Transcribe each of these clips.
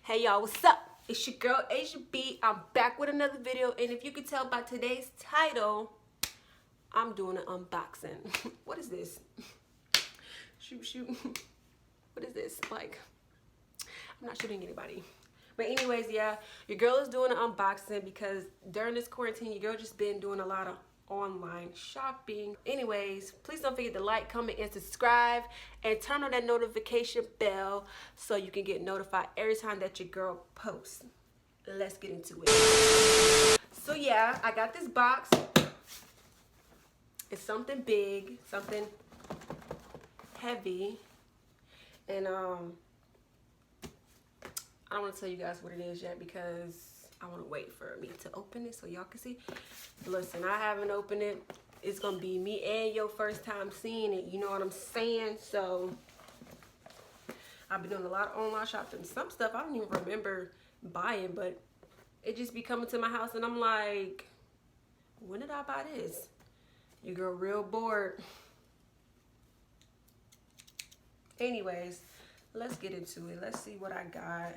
Hey y'all, what's up? It's your girl Asia B. I'm back with another video, and if you can tell by today's title, I'm doing an unboxing. What is this? Shoot. What is this? Like, I'm not shooting anybody. But anyways, yeah, your girl is doing an unboxing because during this quarantine, your girl just been doing a lot of online shopping. Anyways, please don't forget to like, comment, and subscribe, and turn on that notification bell so you can get notified every time that your girl posts. Let's get into it. So yeah, I got this box. It's something big, something heavy, and I don't want to tell you guys what it is yet because I want to wait for me to open it so y'all can see. Listen, I haven't opened it. It's going to be me and your first time seeing it. You know what I'm saying? So, I've been doing a lot of online shopping. Some stuff I don't even remember buying, but it just be coming to my house and I'm like, when did I buy this? Your girl real bored. Anyways, let's get into it. Let's see what I got.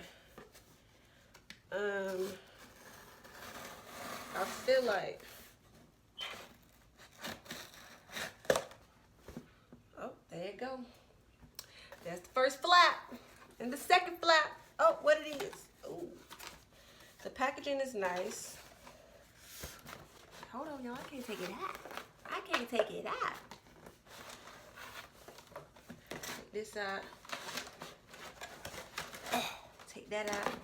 I feel like, oh, there you go. That's the first flap. And the second flap, oh, what it is. Oh, the packaging is nice. Hold on, y'all, I can't take it out. I can't take it out. Take this out. Take that out.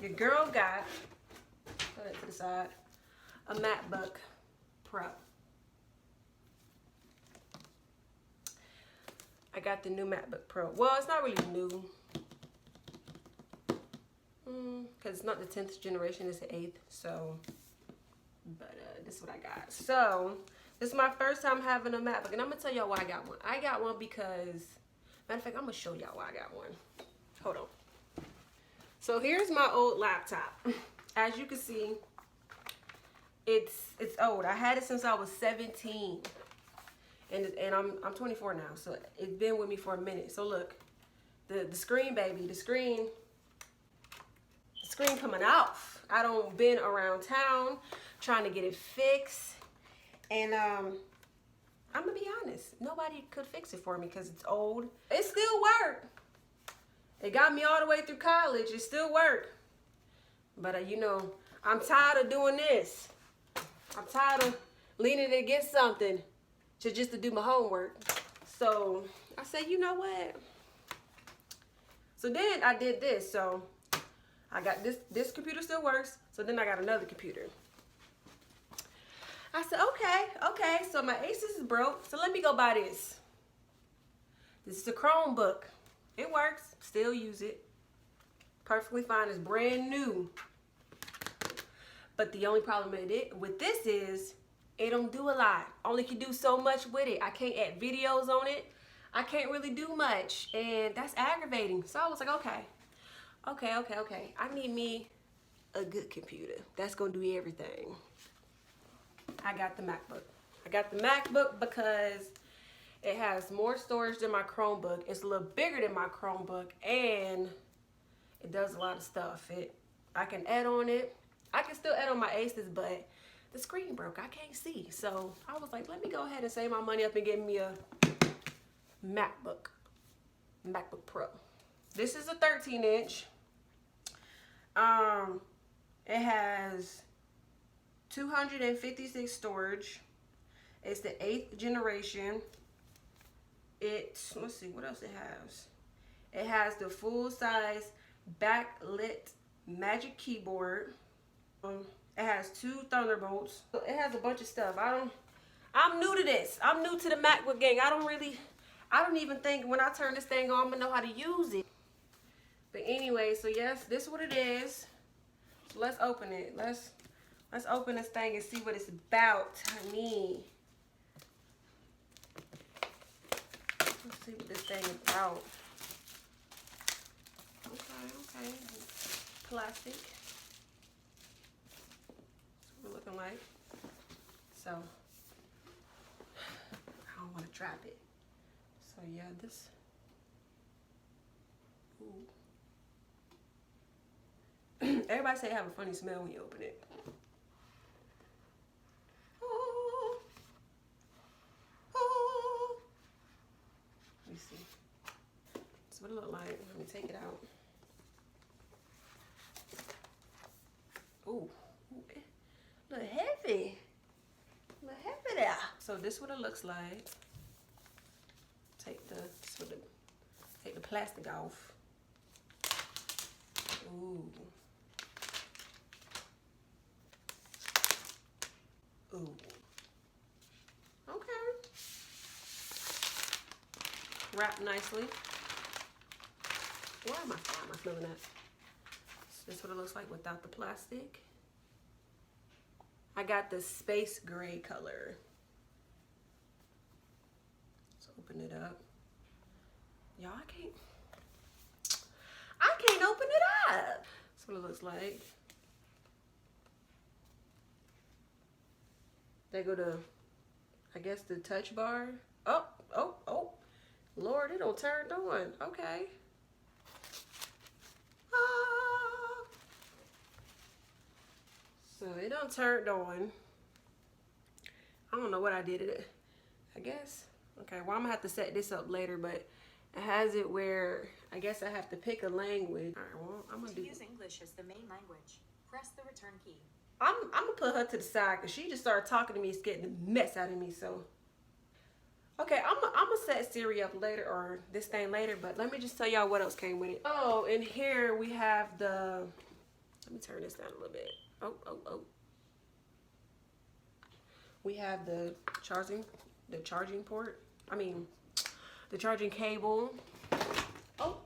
Your girl got, put it to the side, a MacBook Pro. I got the new MacBook Pro. Well, it's not really new. Because it's not the 10th generation, it's the 8th. So, but this is what I got. So, this is my first time having a MacBook. And I'm going to tell y'all why I got one. I got one because, matter of fact, I'm going to show y'all why I got one. Hold on. So here's my old laptop. As you can see, it's old. I had it since I was 17. And I'm 24 now, so it's been with me for a minute. So look, the screen, baby, the screen coming off. I don't been around town trying to get it fixed. And I'm gonna be honest, nobody could fix it for me because it's old. It still worked. It got me all the way through college. It still worked. But you know, I'm tired of doing this. I'm tired of leaning against something just to do my homework. So I said, you know what? So then I did this. So I got this computer still works. So then I got another computer. I said, okay. So my Asus is broke. So let me go buy this. This is a Chromebook. It works. Still use it. Perfectly fine. It's brand new. But the only problem with this is it don't do a lot. Only can do so much with it. I can't add videos on it. I can't really do much. And that's aggravating. So I was like, okay. I need me a good computer. That's going to do everything. I got the MacBook. I got the MacBook because it has more storage than my Chromebook. It's a little bigger than my Chromebook. And it does a lot of stuff. I can add on it. I can still add on my Asus, but the screen broke. I can't see. So I was like, let me go ahead and save my money up and get me a MacBook Pro. This is a 13-inch. It has 256 storage. It's the 8th generation. Let's see what else it has. It has the full-size backlit Magic Keyboard. It has 2 Thunderbolts. It has a bunch of stuff. I'm new to this. I'm new to the MacBook gang. I don't even think when I turn this thing on, I'm gonna know how to use it. But anyway, so yes, this is what it is. So let's open it. Let's open this thing and see what it's about, honey. Let's see what this thing is about. Okay. Plastic. That's what we're looking like. So, I don't want to drop it. So yeah, this. Ooh. Everybody say it have a funny smell when you open it. Oh. Oh. Let me see. That's what it look like. Let me take it out. Ooh, a little heavy. A little heavy there. So this is what it looks like. Take the plastic off. Ooh. Ooh. Okay. Wrapped nicely. Why am I feeling that? This is what it looks like without the plastic. I got the space gray color. Let's open it up. Y'all, I can't open it up. That's what it looks like. They go to, I guess, the touch bar. Oh, oh, oh. Lord, it don't turn on. Okay. Ah. So it don't turn on. I don't know what I did it. I guess. Okay, well, I'm gonna have to set this up later, but it has it where I guess I have to pick a language. All right, well, I'm gonna use English as the main language. Press the return key. I'm gonna put her to the side because she just started talking to me. It's getting the mess out of me. So, okay, I'm gonna set Siri up later or this thing later. But let me just tell y'all what else came with it. Oh, and here we have the. Let me turn this down a little bit. Oh, oh, oh. We have the charging port. I mean, the charging cable. Oh,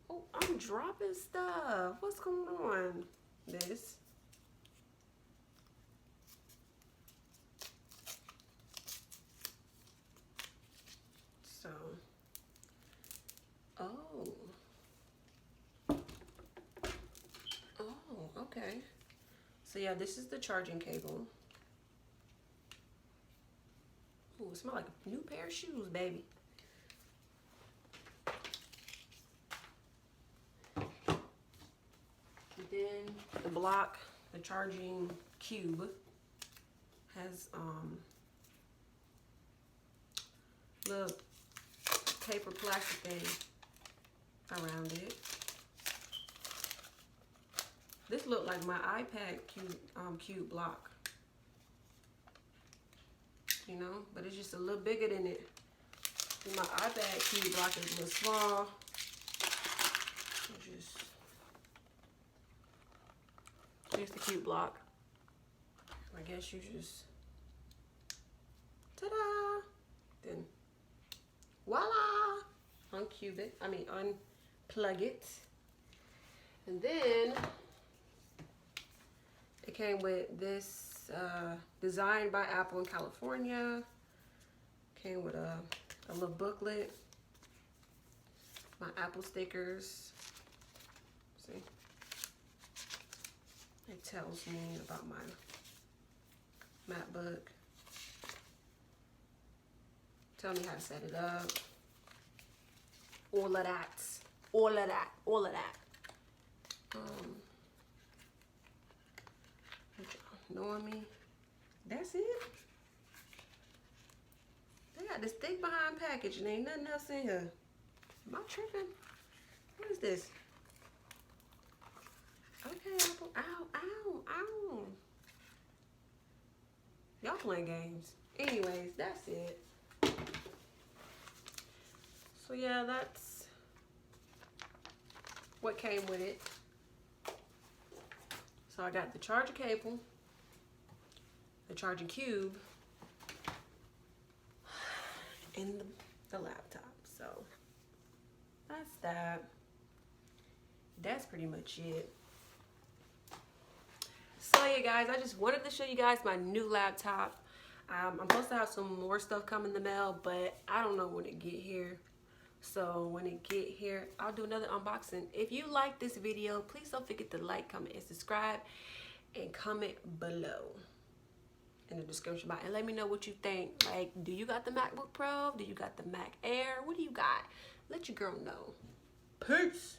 oh, I'm dropping stuff. What's going on? This. So, oh, okay. So yeah, this is the charging cable. Ooh, it smells like a new pair of shoes, baby. And then the block, the charging cube, has little paper plastic thing around it. This looked like my iPad cube block, you know, but it's just a little bigger than it. My iPad cube block is a little small. Here's the cube block. I guess you just, ta-da! Then, voila! Uncube it, unplug it. And then, it came with this, designed by Apple in California. Came with a little booklet. My Apple stickers. See? It tells me about my MacBook. Tell me how to set it up. All of that. All of that. All of that. Knowing me. That's it. They got this thick behind package and ain't nothing else in here. Am I tripping? What is this? Okay, Apple. Ow, ow, ow. Y'all playing games. Anyways, that's it. So yeah, that's what came with it. So I got the charger cable, the charging cube, and the laptop. So that's that. That's pretty much it. So yeah, guys, I just wanted to show you guys my new laptop. I'm supposed to have some more stuff come in the mail, but I don't know when it get here. So when it get here, I'll do another unboxing. If you like this video, please don't forget to like, comment, and subscribe, and comment below in the description box, and let me know what you think. Like, do you got the MacBook Pro? Do you got the Mac Air? What do you got? Let your girl know. Peace.